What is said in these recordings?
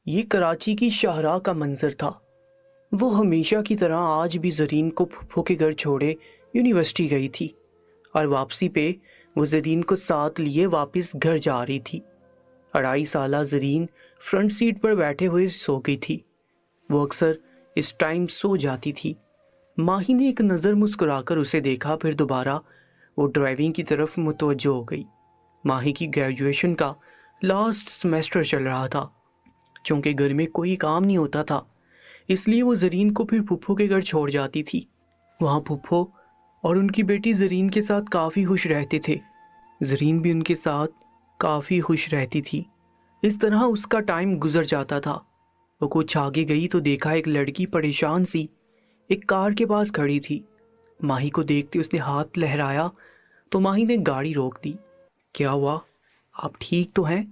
یہ کراچی کی شاہراہ کا منظر تھا۔ وہ ہمیشہ کی طرح آج بھی زرین کو پھپھو کے گھر چھوڑے یونیورسٹی گئی تھی، اور واپسی پہ وہ زرین کو ساتھ لیے واپس گھر جا رہی تھی۔ 2.5 سالہ زرین فرنٹ سیٹ پر بیٹھے ہوئے سو گئی تھی۔ وہ اکثر اس ٹائم سو جاتی تھی۔ ماہی نے ایک نظر مسکرا کر اسے دیکھا، پھر دوبارہ وہ ڈرائیونگ کی طرف متوجہ ہو گئی۔ ماہی کی گریجویشن کا لاسٹ سیمیسٹر چل رہا تھا۔ چونکہ گھر میں کوئی کام نہیں ہوتا تھا، اس لیے وہ زرین کو پھر پھپھو کے گھر چھوڑ جاتی تھی۔ وہاں پھپھو اور ان کی بیٹی زرین کے ساتھ کافی خوش رہتے تھے۔ زرین بھی ان کے ساتھ کافی خوش رہتی تھی۔ اس طرح اس کا ٹائم گزر جاتا تھا۔ وہ کچھ آگے گئی تو دیکھا ایک لڑکی پریشان سی ایک کار کے پاس کھڑی تھی۔ ماہی کو دیکھتے اس نے ہاتھ لہرایا تو ماہی نے گاڑی روک دی۔ کیا ہوا؟ آپ ٹھیک تو ہیں؟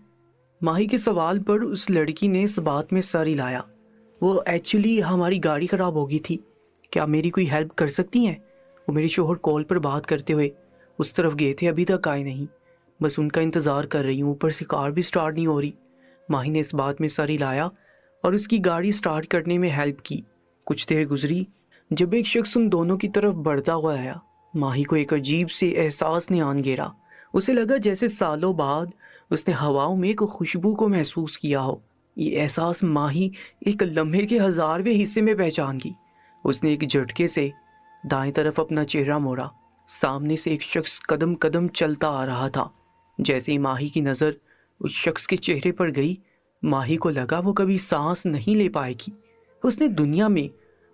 ماہی کے سوال پر اس لڑکی نے اس بات میں سر ہلایا۔ وہ ایکچولی ہماری گاڑی خراب ہو گئی تھی، کیا میری کوئی ہیلپ کر سکتی ہیں؟ وہ میرے شوہر کال پر بات کرتے ہوئے اس طرف گئے تھے، ابھی تک آئے نہیں، بس ان کا انتظار کر رہی ہوں، اوپر سے کار بھی سٹارٹ نہیں ہو رہی۔ ماہی نے اس بات میں سر ہلایا اور اس کی گاڑی سٹارٹ کرنے میں ہیلپ کی۔ کچھ دیر گزری جب ایک شخص ان دونوں کی طرف بڑھتا ہوا آیا۔ ماہی کو ایک عجیب سے احساس نے آن گھیرا۔ اسے لگا جیسے سالوں بعد اس نے ہواؤں میں ایک خوشبو کو محسوس کیا ہو۔ یہ احساس ماہی ایک لمحے کے 1000ویں حصے میں پہچان گئی۔ اس نے ایک جھٹکے سے دائیں طرف اپنا چہرہ موڑا۔ سامنے سے ایک شخص قدم قدم چلتا آ رہا تھا۔ جیسے ہی ماہی کی نظر اس شخص کے چہرے پر گئی، ماہی کو لگا وہ کبھی سانس نہیں لے پائے گی۔ اس نے دنیا میں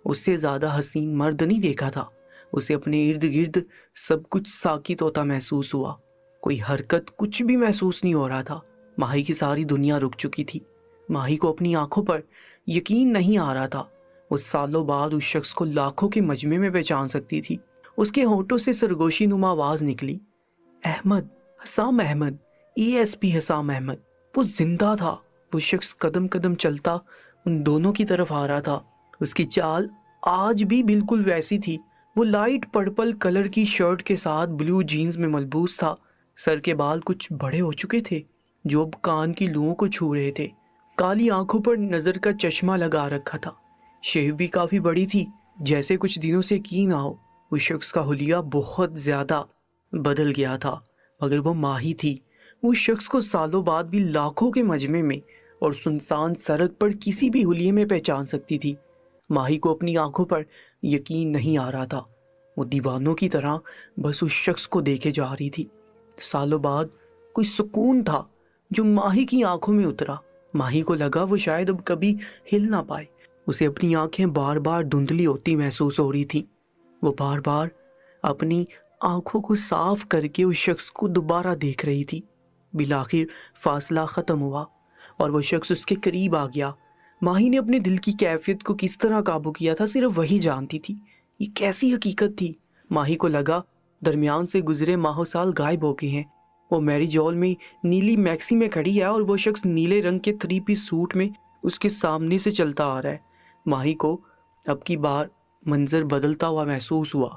اس سے زیادہ حسین مرد نہیں دیکھا تھا۔ اسے اپنے ارد گرد سب کچھ ساکت ہوتا محسوس ہوا۔ کوئی حرکت، کچھ بھی محسوس نہیں ہو رہا تھا۔ ماہی کی ساری دنیا رک چکی تھی۔ ماہی کو اپنی آنکھوں پر یقین نہیں آ رہا تھا۔ وہ سالوں بعد اس شخص کو لاکھوں کے مجمع میں پہچان سکتی تھی۔ اس کے ہونٹوں سے سرگوشی نما آواز نکلی، احمد، حسام احمد، ESP حسام احمد۔ وہ زندہ تھا۔ وہ شخص قدم قدم چلتا ان دونوں کی طرف آ رہا تھا۔ اس کی چال آج بھی بالکل ویسی تھی۔ وہ لائٹ پرپل کلر کی شرٹ کے ساتھ بلو جینز میں ملبوس تھا۔ سر کے بال کچھ بڑے ہو چکے تھے جو اب کان کی لوؤں کو چھو رہے تھے۔ کالی آنکھوں پر نظر کا چشمہ لگا رکھا تھا۔ شیو بھی کافی بڑی تھی، جیسے کچھ دنوں سے کی نہ ہو۔ اس شخص کا حلیہ بہت زیادہ بدل گیا تھا، مگر وہ ماہی تھی۔ اس شخص کو سالوں بعد بھی لاکھوں کے مجمع میں اور سنسان سڑک پر کسی بھی حلیے میں پہچان سکتی تھی۔ ماہی کو اپنی آنکھوں پر یقین نہیں آ رہا تھا۔ وہ دیوانوں کی طرح بس اس شخص کو دیکھے جا رہی تھی۔ سالوں بعد کوئی سکون تھا جو ماہی کی آنکھوں میں اترا۔ ماہی کو لگا وہ شاید اب کبھی ہل نہ پائے۔ اسے اپنی آنکھیں بار بار دھندلی ہوتی محسوس ہو رہی تھی۔ وہ بار بار اپنی آنکھوں کو صاف کر کے اس شخص کو دوبارہ دیکھ رہی تھی۔ بالآخر فاصلہ ختم ہوا اور وہ شخص اس کے قریب آ گیا۔ ماہی نے اپنے دل کی کیفیت کو کس طرح قابو کیا تھا صرف وہی جانتی تھی۔ یہ کیسی حقیقت تھی؟ ماہی کو لگا درمیان سے گزرے ماہوں سال غائب ہو گئے ہیں۔ وہ میری جول میں نیلی میکسی میں کھڑی ہے اور وہ شخص نیلے رنگ کے 3 پیس سوٹ میں اس کے سامنے سے چلتا آ رہا ہے۔ ماہی کو اب کی بار منظر بدلتا ہوا محسوس ہوا۔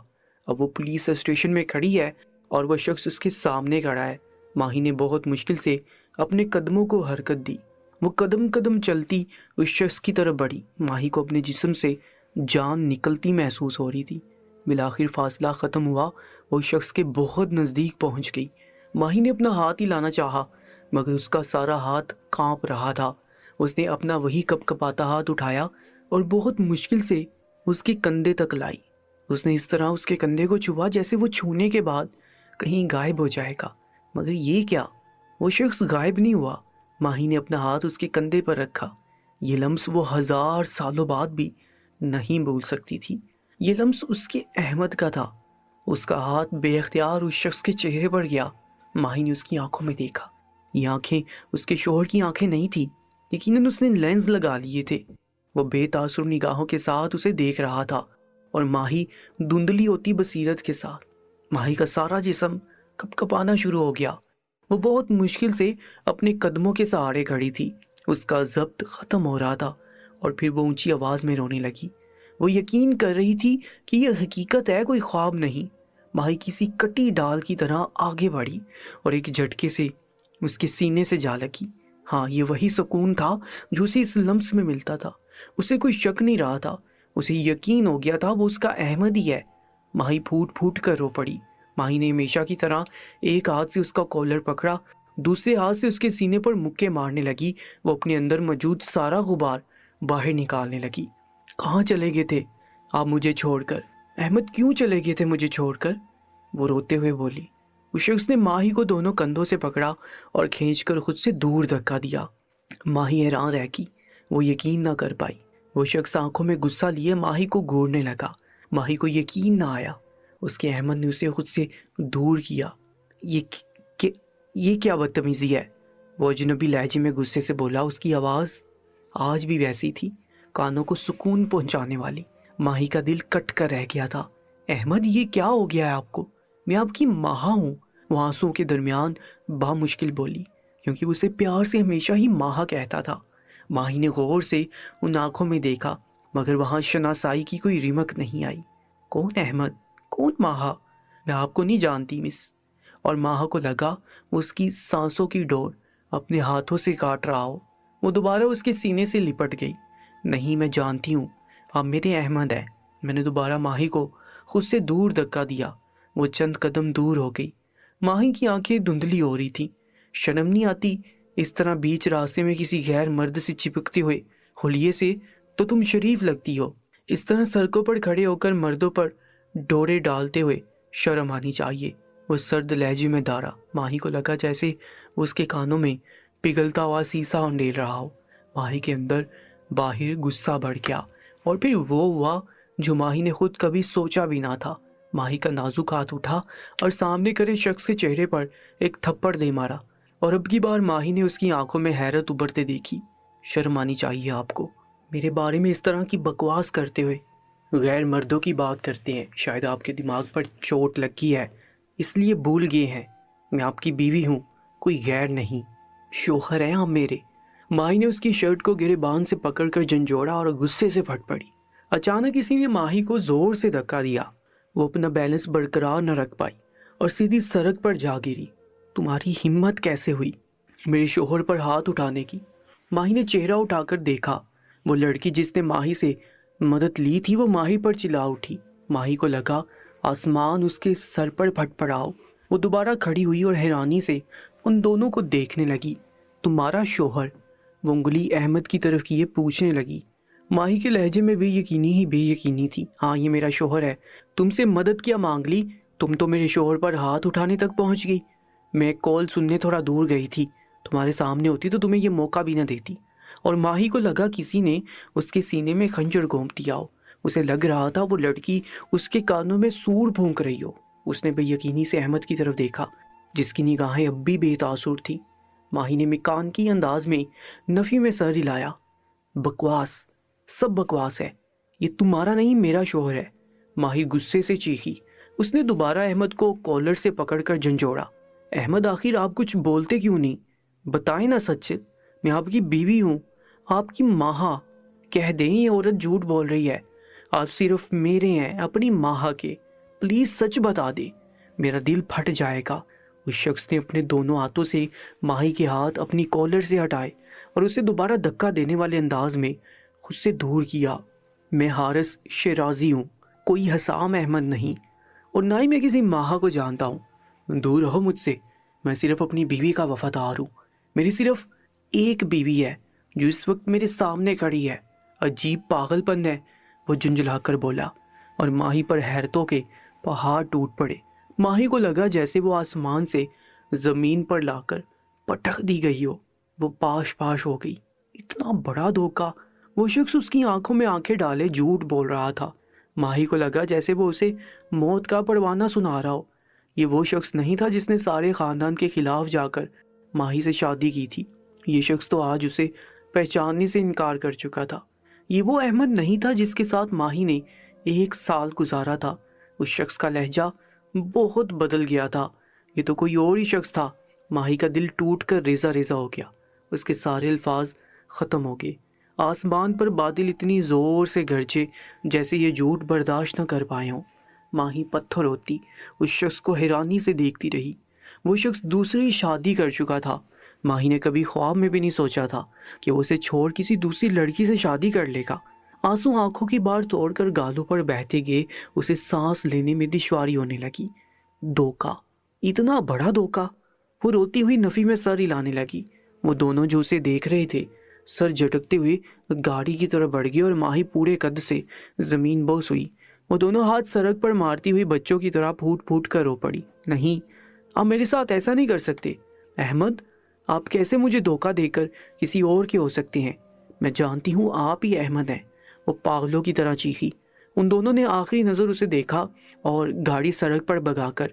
اب وہ پولیس اسٹیشن میں کھڑی ہے اور وہ شخص اس کے سامنے کھڑا ہے۔ ماہی نے بہت مشکل سے اپنے قدموں کو حرکت دی۔ وہ قدم قدم چلتی اس شخص کی طرف بڑھی۔ ماہی کو اپنے جسم سے جان نکلتی محسوس ہو رہی تھی۔ بالآخر فاصلہ ختم ہوا، وہ شخص کے بہت نزدیک پہنچ گئی۔ ماہی نے اپنا ہاتھ ہلانا چاہا مگر اس کا سارا ہاتھ کانپ رہا تھا۔ اس نے اپنا وہی کپ کپاتا ہاتھ اٹھایا اور بہت مشکل سے اس کے کندھے تک لائی۔ اس نے اس طرح اس کے کندھے کو چھوا جیسے وہ چھونے کے بعد کہیں غائب ہو جائے گا، مگر یہ کیا؟ وہ شخص غائب نہیں ہوا۔ ماہی نے اپنا ہاتھ اس کے کندھے پر رکھا۔ یہ لمس وہ 1000 سالوں بعد بھی نہیں بھول سکتی تھی۔ یہ لمس اس کے احمد کا تھا۔ اس کا ہاتھ بے اختیار اس شخص کے چہرے پر گیا۔ ماہی نے اس کی آنکھوں میں دیکھا۔ یہ آنکھیں اس کے شوہر کی آنکھیں نہیں تھی، یقیناً اس نے لینز لگا لیے تھے۔ وہ بے تاثر نگاہوں کے ساتھ اسے دیکھ رہا تھا اور ماہی دھندلی ہوتی بصیرت کے ساتھ۔ ماہی کا سارا جسم کپ کپانا شروع ہو گیا۔ وہ بہت مشکل سے اپنے قدموں کے سہارے کھڑی تھی۔ اس کا ضبط ختم ہو رہا تھا اور پھر وہ اونچی آواز میں رونے لگی۔ وہ یقین کر رہی تھی کہ یہ حقیقت ہے، کوئی خواب نہیں۔ ماہی کسی کٹی ڈال کی طرح آگے بڑھی اور ایک جھٹکے سے اس کے سینے سے جا لگی۔ ہاں، یہ وہی سکون تھا جو اسے اس لمس میں ملتا تھا۔ اسے کوئی شک نہیں رہا تھا، اسے یقین ہو گیا تھا وہ اس کا احمد ہی ہے۔ ماہی پھوٹ پھوٹ کر رو پڑی۔ ماہی نے ہمیشہ کی طرح ایک ہاتھ سے اس کا کالر پکڑا، دوسرے ہاتھ سے اس کے سینے پر مکے مارنے لگی۔ وہ اپنے اندر موجود سارا غبار باہر نکالنے لگی۔ کہاں چلے گئے تھے آپ مجھے چھوڑ کر؟ احمد کیوں چلے گئے تھے مجھے چھوڑ کر؟ وہ روتے ہوئے بولی۔ اس شخص نے ماہی کو دونوں کندھوں سے پکڑا اور کھینچ کر خود سے دور دھکا دیا۔ ماہی حیران رہ گئی، وہ یقین نہ کر پائی۔ وہ شخص آنکھوں میں غصہ لیے ماہی کو گھورنے لگا۔ ماہی کو یقین نہ آیا، اس کے احمد نے اسے خود سے دور کیا۔ یہ کیا بدتمیزی ہے؟ وہ اجنبی لہجے میں غصے سے بولا۔ اس کی آواز آج بھی ویسی تھی، کانوں کو سکون پہنچانے والی۔ ماہی کا دل کٹ کر رہ گیا تھا۔ احمد، یہ کیا ہو گیا ہے آپ کو؟ میں آپ کی ماں ہوں، وہ آنسوؤں کے درمیان بامشکل بولی، کیونکہ اسے پیار سے ہمیشہ ہی ماں کہتا تھا۔ ماہی نے غور سے ان آنکھوں میں دیکھا، مگر وہاں شناسائی کی کوئی رمق نہیں آئی۔ کون احمد؟ کون ماہا؟ میں آپ کو نہیں جانتی مس۔ اور ماہا کو لگا وہ اس کی سانسوں کی ڈور اپنے ہاتھوں سے کاٹ رہا ہو۔ وہ دوبارہ اس کے سینے سے لپٹ گئی۔ نہیں، میں جانتی ہوں آپ میرے احمد ہیں۔ میں نے دوبارہ ماہی کو خود سے دور دھکا دیا۔ وہ چند قدم دور ہو گئی۔ ماہی کی آنکھیں دھندلی ہو رہی تھیں۔ شرم نہیں آتی اس طرح بیچ راستے میں کسی غیر مرد سے چپکتے ہوئے؟ حلیے سے تو تم شریف لگتی ہو، اس طرح سڑکوں پر کھڑے ہو کر مردوں پر ڈورے ڈالتے ہوئے شرم آنی چاہیے۔ وہ سرد لہجے میں دارا۔ ماہی کو لگا جیسے وہ اس کے کانوں میں پگھلتا ہوا سیسا انڈیل رہا ہو۔ ماہی کے اندر باہر غصہ بڑھ گیا، اور پھر وہ ہوا جو ماہی نے خود کبھی سوچا بھی نہ تھا۔ ماہی کا نازک ہاتھ اٹھا اور سامنے کھڑے شخص کے چہرے پر ایک تھپڑ دے مارا، اور اب کی بار ماہی نے اس کی آنکھوں میں حیرت ابھرتے دیکھی۔ شرم آنی چاہیے آپ کو، میرے بارے میں اس طرح کی بکواس کرتے ہوئے۔ غیر مردوں کی بات کرتے ہیں، شاید آپ کے دماغ پر چوٹ لگی ہے اس لیے بھول گئے ہیں۔ میں آپ کی بیوی ہوں، کوئی غیر نہیں، شوہر ہیں آپ میرے۔ ماہی نے اس کی شرٹ کو گریبان سے پکڑ کر جھنجھوڑا اور غصے سے پھٹ پڑی۔ اچانک کسی نے ماہی کو زور سے دھکا دیا۔ وہ اپنا بیلنس برقرار نہ رکھ پائی اور سیدھی سڑک پر جا گری۔ تمہاری ہمت کیسے ہوئی میرے شوہر پر ہاتھ اٹھانے کی؟ ماہی نے چہرہ اٹھا کر دیکھا۔ وہ لڑکی جس نے ماہی سے مدد لی تھی وہ ماہی پر چلا اٹھی۔ ماہی کو لگا آسمان اس کے سر پر پھٹ پڑا ہو۔ وہ دوبارہ کھڑی ہوئی اور حیرانی سے ان دونوں کو دیکھنے لگی۔ تمہارا شوہر؟ وہ انگلی احمد کی طرف کیے پوچھنے لگی۔ ماہی کے لہجے میں بے یقینی ہی بے یقینی تھی۔ ہاں، یہ میرا شوہر ہے۔ تم سے مدد کیا مانگ لی؟ تم تو میرے شوہر پر ہاتھ اٹھانے تک پہنچ گئی۔ میں کال سننے تھوڑا دور گئی تھی، تمہارے سامنے ہوتی تو تمہیں یہ موقع بھی نہ دیتی۔ اور ماہی کو لگا کسی نے اس کے سینے میں خنجر گھونپ دیا ہو۔ اسے لگ رہا تھا وہ لڑکی اس کے کانوں میں سور پھونک رہی ہو۔ اس نے بے یقینی سے احمد کی طرف دیکھا، جس کی نگاہیں اب بھی بے تاثر تھیں۔ ماہی نے مکانکی انداز میں نفی میں سر ہلایا۔ بکواس، سب بکواس ہے، یہ تمہارا نہیں میرا شوہر ہے۔ ماہی غصے سے چیخی۔ اس نے دوبارہ احمد کو کالر سے پکڑ کر جھنجھوڑا۔ احمد، آخر آپ کچھ بولتے کیوں نہیں؟ بتائیں نا سچ، میں آپ کی بیوی ہوں، آپ کی ماں۔ کہہ دیں یہ عورت جھوٹ بول رہی ہے، آپ صرف میرے ہیں، اپنی ماں کے۔ پلیز سچ بتا دے، میرا دل پھٹ جائے گا۔ اس شخص نے اپنے دونوں ہاتھوں سے ماہی کے ہاتھ اپنی کالر سے ہٹائے اور اسے دوبارہ دھکا دینے والے انداز میں خود سے دور کیا۔ میں حارث شیرازی ہوں، کوئی حسام احمد نہیں، اور نہ ہی میں کسی ماہا کو جانتا ہوں۔ دور رہو مجھ سے، میں صرف اپنی بیوی کا وفادار ہوں۔ میری صرف ایک بیوی ہے جو اس وقت میرے سامنے کھڑی ہے۔ عجیب پاگل پن ہے، وہ جھنجھلا کر بولا، اور ماہی پر حیرتوں کے پہاڑ ٹوٹ پڑے۔ ماہی کو لگا جیسے وہ آسمان سے زمین پر لا کر پٹخ دی گئی ہو۔ وہ پاش پاش ہو گئی۔ اتنا بڑا دھوکہ! وہ شخص اس کی آنکھوں میں آنکھیں ڈالے جھوٹ بول رہا تھا۔ ماہی کو لگا جیسے وہ اسے موت کا پروانہ سنا رہا ہو۔ یہ وہ شخص نہیں تھا جس نے سارے خاندان کے خلاف جا کر ماہی سے شادی کی تھی۔ یہ شخص تو آج اسے پہچاننے سے انکار کر چکا تھا۔ یہ وہ احمد نہیں تھا جس کے ساتھ ماہی نے 1 سال گزارا تھا۔ اس شخص کا لہجہ بہت بدل گیا تھا۔ یہ تو کوئی اور ہی شخص تھا۔ ماہی کا دل ٹوٹ کر ریزہ ریزہ ہو گیا۔ اس کے سارے الفاظ ختم ہو گئے۔ آسمان پر بادل اتنی زور سے گرجے جیسے یہ جھوٹ برداشت نہ کر پائے ہوں۔ ماہی پتھر ہوتی اس شخص کو حیرانی سے دیکھتی رہی۔ وہ شخص دوسری شادی کر چکا تھا، ماہی نے کبھی خواب میں بھی نہیں سوچا تھا کہ وہ اسے چھوڑ کسی دوسری لڑکی سے شادی کر لے گا۔ آنسو آنکھوں کی بار توڑ کر گالوں پر بہتے گئے، اسے سانس لینے میں دشواری ہونے لگی۔ دھوکا، اتنا بڑا دھوکا! وہ روتی ہوئی نفی میں سر ہلانے لگی۔ وہ دونوں جو اسے دیکھ رہے تھے سر جھٹکتے ہوئے گاڑی کی طرف بڑھ گئے اور ماہی پورے قد سے زمین بوس ہوئی۔ وہ دونوں ہاتھ سڑک پر مارتی ہوئی بچوں کی طرح پھوٹ پھوٹ کر رو پڑی۔ نہیں، آپ میرے ساتھ ایسا نہیں کر سکتے احمد، آپ کیسے مجھے دھوکا دے کر کسی اور کے ہو سکتے ہیں؟ میں جانتی ہوں آپ ہی احمد ہیں، وہ پاگلوں کی طرح چیخی۔ ان دونوں نے آخری نظر اسے دیکھا اور گاڑی سڑک پر بگا کر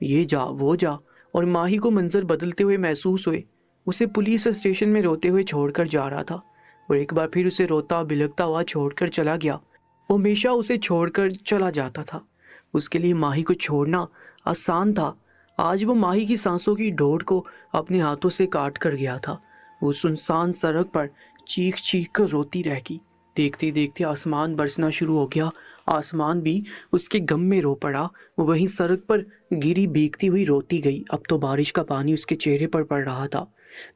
یہ جا وہ جا، اور ماہی کو منظر بدلتے ہوئے محسوس ہوئے۔ اسے پولیس اسٹیشن میں روتے ہوئے چھوڑ کر جا رہا تھا اور ایک بار پھر اسے روتا بلکتا ہوا چھوڑ کر چلا گیا۔ وہ ہمیشہ اسے چھوڑ کر چلا جاتا تھا۔ اس کے لیے ماہی کو چھوڑنا آسان تھا۔ آج وہ ماہی کی سانسوں کی ڈھونڈ کو اپنے ہاتھوں سے کاٹ کر گیا تھا۔ وہ سنسان سڑک پر چیخ چیخ کر روتی رہ گئی۔ دیکھتے دیکھتے آسمان برسنا شروع ہو گیا۔ آسمان بھی اس کے غم میں رو پڑا۔ وہ وہیں سڑک پر گری بھیگتی ہوئی روتی گئی۔ اب تو بارش کا پانی اس کے چہرے پر پڑ رہا تھا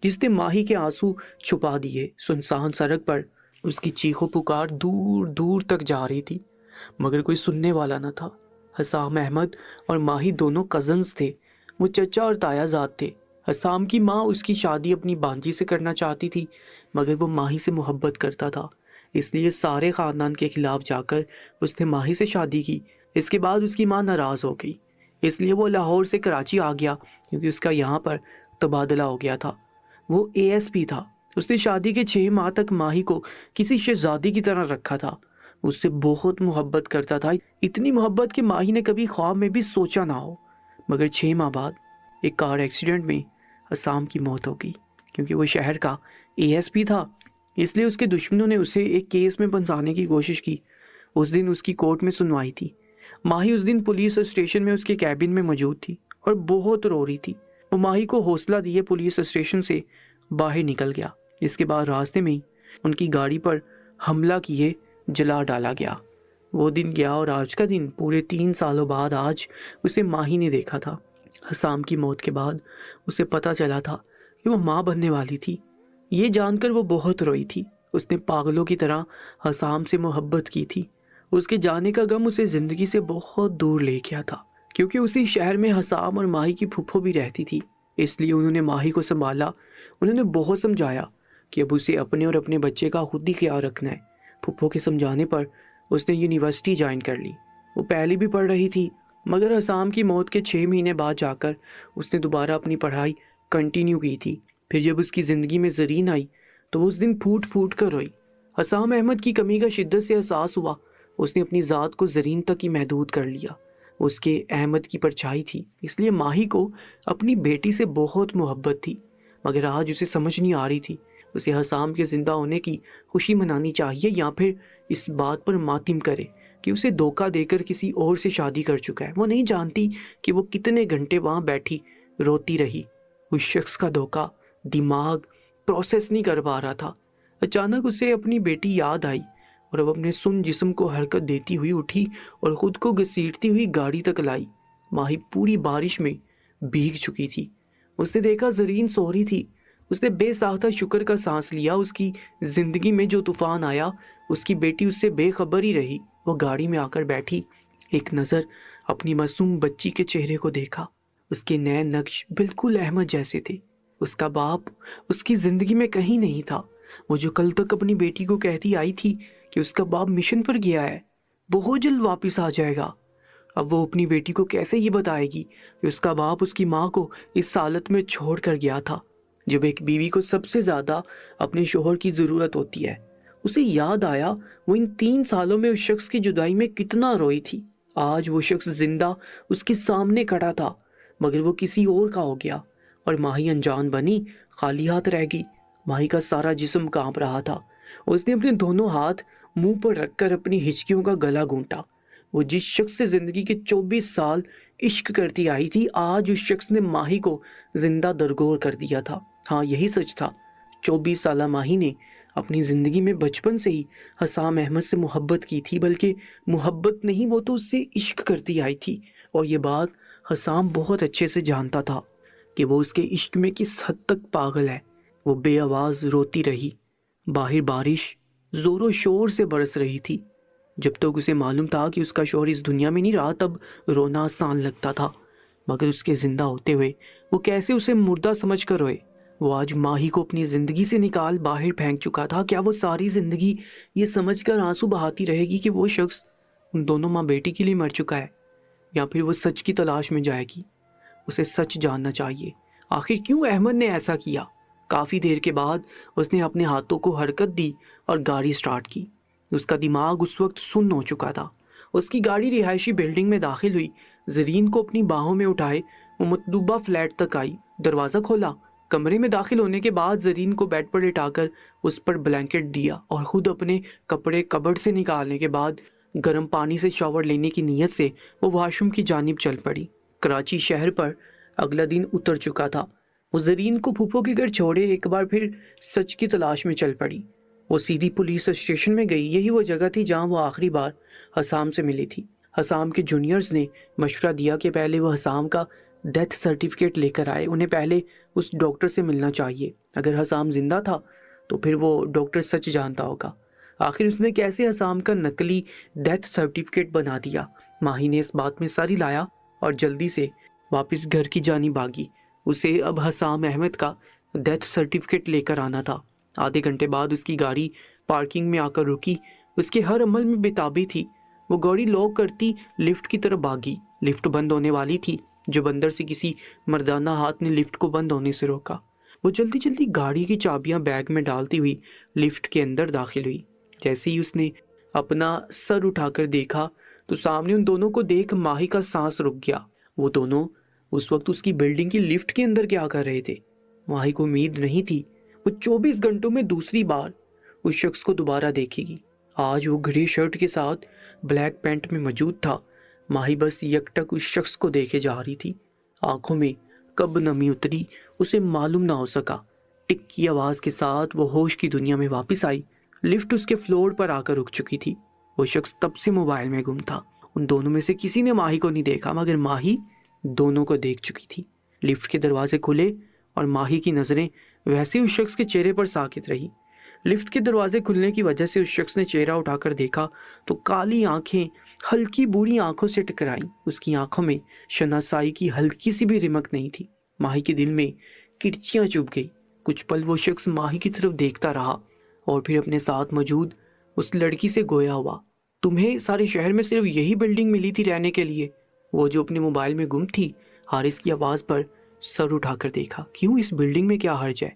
جس نے ماہی کے آنسو چھپا دیے۔ سنسان سڑک پر اس کی چیخو پکار دور دور تک جا رہی تھی مگر کوئی سننے والا نہ تھا۔ حسام احمد اور ماہی دونوں کزنز تھے۔ وہ چچا اور تایا زاد تھے۔ حسام کی ماں اس کی شادی اپنی بانجی سے کرنا چاہتی تھی مگر وہ ماہی سے محبت کرتا تھا، اس لیے سارے خاندان کے خلاف جا کر اس نے ماہی سے شادی کی۔ اس کے بعد اس کی ماں ناراض ہو گئی، اس لیے وہ لاہور سے کراچی آ گیا کیونکہ اس کا یہاں پر تبادلہ ہو گیا تھا۔ وہ ASP تھا۔ اس نے شادی کے 6 ماہ تک ماہی کو کسی شہزادی کی طرح رکھا تھا۔ اس سے بہت محبت کرتا تھا، اتنی محبت کہ ماہی نے کبھی خواب میں بھی سوچا نہ ہو۔ مگر 6 ماہ بعد ایک کار ایکسیڈنٹ میں حسام کی موت ہو گئی۔ کیونکہ وہ شہر کا ASP تھا اس لیے اس کے دشمنوں نے اسے ایک کیس میں پھنسانے کی کوشش کی۔ اس دن اس کی کورٹ میں سنوائی تھی۔ ماہی اس دن پولیس اسٹیشن میں اس کے کیبن میں موجود تھی اور بہت رو رہی تھی۔ وہ ماہی کو حوصلہ دیے پولیس اسٹیشن سے باہر نکل گیا۔ اس کے بعد راستے میں ہی ان کی گاڑی پر حملہ کیے جلا ڈالا گیا۔ وہ دن گیا اور آج کا دن پورے 3 سالوں بعد آج اسے ماہی نے دیکھا تھا۔ حسام کی موت کے بعد اسے پتہ چلا تھا کہ وہ ماں بننے والی تھی۔ یہ جان کر وہ بہت روئی تھی۔ اس نے پاگلوں کی طرح حسام سے محبت کی تھی۔ اس کے جانے کا غم اسے زندگی سے بہت دور لے گیا تھا کیونکہ اسی شہر میں حسام اور ماہی کی پھپھو بھی رہتی تھی، اس لیے انہوں نے ماہی کو سنبھالا۔ انہوں نے بہت سمجھایا کہ اب اسے اپنے اور اپنے بچے کا خود ہی خیال رکھنا ہے۔ پھپھو کے سمجھانے پر اس نے یونیورسٹی جوائن کر لی۔ وہ پہلے بھی پڑھ رہی تھی مگر حسام کی موت کے 6 مہینے بعد جا کر اس نے دوبارہ اپنی پڑھائی کنٹینیو کی تھی۔ پھر جب اس کی زندگی میں زرین آئی تو وہ اس دن پھوٹ پھوٹ کر روئی۔ حسام احمد کی کمی کا شدت سے احساس ہوا۔ اس نے اپنی ذات کو زرین تک ہی محدود کر لیا۔ اس کے احمد کی پرچھائی تھی، اس لیے ماہی کو اپنی بیٹی سے بہت محبت تھی مگر آج اسے سمجھ نہیں آ رہی تھی اسے حسام کے زندہ ہونے کی خوشی منانی چاہیے یا پھر اس بات پر ماتم کرے کہ اسے دھوکہ دے کر کسی اور سے شادی کر چکا ہے۔ وہ نہیں جانتی کہ وہ کتنے گھنٹے وہاں بیٹھی روتی رہی۔ اس شخص کا دھوکہ دماغ پروسیس نہیں کر پا رہا تھا۔ اچانک اسے اپنی بیٹی یاد آئی اور اب اپنے سن جسم کو حرکت دیتی ہوئی اٹھی اور خود کو گھسیٹتی ہوئی گاڑی تک لائی۔ ماہی پوری بارش میں بھیگ چکی تھی۔ اس نے دیکھا زرین سو رہی تھی۔ اس نے بے ساختہ شکر کا سانس لیا۔ اس کی زندگی میں جو طوفان آیا اس کی بیٹی اس سے بے خبر ہی رہی۔ وہ گاڑی میں آ کر بیٹھی، ایک نظر اپنی معصوم بچی کے چہرے کو دیکھا۔ اس کے نئے نقش بالکل احمد جیسے تھے۔ اس کا باپ اس کی زندگی میں کہیں نہیں تھا۔ وہ جو کل تک اپنی بیٹی کو کہتی آئی تھی کہ اس کا باپ مشن پر گیا ہے، بہت جلد واپس آ جائے گا، اب وہ اپنی بیٹی کو کیسے یہ بتائے گی کہ اس کا باپ اس کی ماں کو اس حالت میں چھوڑ کر گیا تھا؟ جب ایک بیوی کو سب سے زیادہ اپنے شوہر کی ضرورت ہوتی ہے، اسے یاد آیا وہ ان 3 سالوں میں اس شخص کی جدائی میں کتنا روئی تھی۔ آج وہ شخص زندہ اس کے سامنے کھڑا تھا مگر وہ کسی اور کا ہو گیا اور ماہی انجان بنی، خالی ہاتھ رہ گئی۔ ماہی کا سارا جسم کانپ رہا تھا۔ اس نے اپنے دونوں ہاتھ منہ پر رکھ کر اپنی ہچکیوں کا گلا گھونٹا۔ وہ جس شخص سے زندگی کے 24 سال عشق کرتی آئی تھی، آج اس شخص نے ماہی کو زندہ درگور کر دیا تھا۔ ہاں، یہی سچ تھا۔ 24 سالہ ماہی نے اپنی زندگی میں بچپن سے ہی حسام احمد سے محبت کی تھی، بلکہ محبت نہیں، وہ تو اس سے عشق کرتی آئی تھی اور یہ بات حسام بہت اچھے سے جانتا تھا۔ کہ وہ اس کے عشق میں کس حد تک پاگل ہے۔ وہ بے آواز روتی رہی۔ باہر بارش زور و شور سے برس رہی تھی۔ جب تک اسے معلوم تھا کہ اس کا شوہر اس دنیا میں نہیں رہا تب رونا آسان لگتا تھا، مگر اس کے زندہ ہوتے ہوئے وہ کیسے اسے مردہ سمجھ کر روئے۔ وہ آج ماہی کو اپنی زندگی سے نکال باہر پھینک چکا تھا۔ کیا وہ ساری زندگی یہ سمجھ کر آنسو بہاتی رہے گی کہ وہ شخص ان دونوں ماں بیٹی کے لیے مر چکا ہے، یا پھر وہ سچ کی تلاش میں جائے گی؟ اسے سچ جاننا چاہیے، آخر کیوں احمد نے ایسا کیا۔ کافی دیر کے بعد اس نے اپنے ہاتھوں کو حرکت دی اور گاڑی سٹارٹ کی۔ اس کا دماغ اس وقت سن ہو چکا تھا۔ اس کی گاڑی رہائشی بلڈنگ میں داخل ہوئی، زرین کو اپنی باہوں میں اٹھائے وہ مطلوبہ فلیٹ تک آئی، دروازہ کھولا۔ کمرے میں داخل ہونے کے بعد زرین کو بیڈ پر لٹا کر اس پر بلینکٹ دیا اور خود اپنے کپڑے کبرڈ سے نکالنے کے بعد گرم پانی سے شاور لینے کی نیت سے وہ واش روم کی جانب چل پڑی۔ کراچی شہر پر اگلا دن اتر چکا تھا۔ وہ زرین کو پھوپھو کے گھر چھوڑے ایک بار پھر سچ کی تلاش میں چل پڑی۔ وہ سیدھی پولیس اسٹیشن میں گئی۔ یہی وہ جگہ تھی جہاں وہ آخری بار حسام سے ملی تھی۔ حسام کے جونیئرز نے مشورہ دیا کہ پہلے وہ حسام کا ڈیتھ سرٹیفکیٹ لے کر آئے، انہیں پہلے اس ڈاکٹر سے ملنا چاہیے۔ اگر حسام زندہ تھا تو پھر وہ ڈاکٹر سچ جانتا ہوگا۔ آخر اس نے کیسے حسام کا نقلی ڈیتھ سرٹیفکیٹ بنا دیا؟ ماہی نے اس بات میں سر ہلایا اور جلدی سے واپس گھر کی جانب بھاگی۔ اسے اب حسام احمد کا ڈیتھ سرٹیفکیٹ لے کر آنا تھا۔ آدھے گھنٹے بعد اس کی گاڑی پارکنگ میں آ کر رکی۔ اس کے ہر عمل میں بےتابی تھی۔ وہ گاڑی لاک کرتی لفٹ کی طرف بھاگی۔ لفٹ بند ہونے والی تھی جب اندر سے کسی مردانہ ہاتھ نے لفٹ کو بند ہونے سے روکا۔ وہ جلدی جلدی گاڑی کی چابیاں بیگ میں ڈالتی ہوئی لفٹ کے اندر داخل ہوئی۔ جیسے ہی اس نے اپنا سر اٹھا کر دیکھا تو سامنے ان دونوں کو دیکھ ماہی کا سانس رک گیا۔ وہ دونوں اس وقت اس کی بلڈنگ کی لفٹ کے اندر کیا کر رہے تھے؟ ماہی کو امید نہیں تھی وہ 24 گھنٹوں میں دوسری بار اس شخص کو دوبارہ دیکھے گی۔ آج وہ گرے شرٹ کے ساتھ بلیک پینٹ میں موجود تھا۔ ماہی بس یکٹک اس شخص کو دیکھے جا رہی تھی۔ آنکھوں میں کب نمی اتری اسے معلوم نہ ہو سکا۔ ٹک کی آواز کے ساتھ وہ ہوش کی دنیا میں واپس آئی۔ لفٹ اس کے فلور پر آ کر رک چکی تھی۔ وہ شخص تب سے موبائل میں گم تھا۔ ان دونوں میں سے کسی نے ماہی کو نہیں دیکھا، مگر ماہی دونوں کو دیکھ چکی تھی۔ لفٹ کے دروازے کھلے اور ماہی کی نظریں ویسے اس شخص کے چہرے پر ساکت رہی۔ لفٹ کے دروازے کھلنے کی وجہ سے اس شخص نے چہرہ اٹھا کر دیکھا تو کالی آنکھیں ہلکی بوڑھی آنکھوں سے ٹکرائیں۔ اس کی آنکھوں میں شناسائی کی ہلکی سی بھی رمق نہیں تھی۔ ماہی کے دل میں کرچیاں چبھ گئی۔ کچھ پل وہ شخص ماہی کی طرف دیکھتا رہا اور پھر اپنے ساتھ موجود اس لڑکی سے گویا ہوا۔ تمہیں سارے شہر میں صرف یہی بلڈنگ ملی تھی رہنے کے لیے؟ وہ جو اپنے موبائل میں گم تھی، حارث کی آواز پر سر اٹھا کر دیکھا۔ کیوں، اس بلڈنگ میں کیا حرج ہے؟